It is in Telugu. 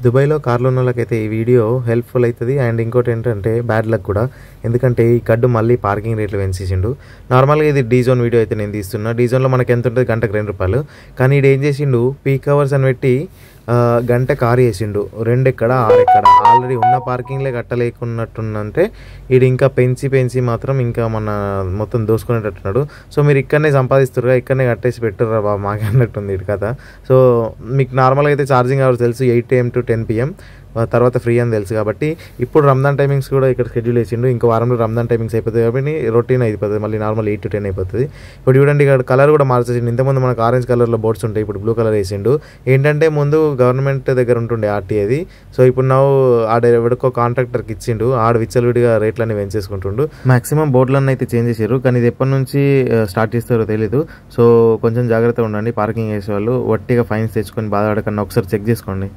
దుబాయ్‌లో కార్లు ఉన్నోళ్ళకైతే ఈ వీడియో హెల్ప్‌ఫుల్ అయితది. అండ్ ఇంకోటేంటంటే బ్యాడ్ లక్ కూడా. ఎందుకంటే ఈ గడ్డు మళ్ళీ పార్కింగ్ రేట్లు పెంచేసిండు. నార్మల్‌గా ఇది డీ జోన్ వీడియో అయితే నేను తీస్తున్నా. డీ జోన్‌లో మనకెంతుంటది గంటకు ₹2. కానీ ఈడేం చేసిండు పీక్ అవర్స్ అని పెట్టి గంటకు 6 చేసిండు. 2 ఎక్కడ 6 ఎక్కడ ఆల్రెడీ ఉన్న పార్కింగ్‌లే కట్టలేకున్నట్టుందంటే ఈడు ఇంకా పెంచి మాత్రం ఇంకా మన మొత్తం దోసుకునేటట్టున్నాడు. సో మీరు ఇక్కడనే సంపాదిస్తుర్రుగా ఇక్కడనే కట్టేసి పెట్టుర్రా బాబు మాకే అన్నట్టుంది ఈడి కథ. సో మీకు నార్మల్‌గా అయితే ఛార్జింగ్ అవర్స్ తెలుసు 8 AM to 10 PM తర్వాత ఫ్రీ అని తెలుసు కాబట్టి ఇప్పుడు రంజాన్ టైమింగ్స్ కూడా ఇక్కడ షెడ్యూల్ వేసిండు. ఇంకో వారంలో రంజాన్ టైమింగ్స్ అయిపోతుంది కాబట్టి రొటీన్ అయిపోతుంది. మళ్ళీ నార్మల్ 8 to 10 అయిపోతుంది. ఇప్పుడు చూడండి ఇక్కడ కలర్ కూడా మార్చేసిండు. ఇంతకుముందు మనకు ఆరెంజ్ కలర్లో బోర్డ్స్ ఉంటాయి, ఇప్పుడు బ్లూ కలర్ వేసిండు. ఏంటంటే ముందు గవర్నమెంట్ దగ్గర ఉంటుండే ఆర్టీఏది. సో ఇప్పుడు ನಾವು ఆడ ఎవడికో కాంట్రాక్టర్కి ఇచ్చిండు. ఆడ విచ్చలవిడిగా రేట్లన్నీ పెంచేసుకుంటుండు. మాక్సిమం బోర్డులన్నీ అయితే చేంజ్ చేశారు, కానీ ఇది ఎప్పటి నుంచి స్టార్ట్ చేస్తారో తెలీదు. సో కొంచెం జాగ్రత్తగా ఉండండి పార్కింగ్ చేసే వాళ్ళు. వట్టిగా ఫైన్స్ తెచ్చుకొని బాధపడకన్నా ఒకసారి చెక్ చేసుకోండి.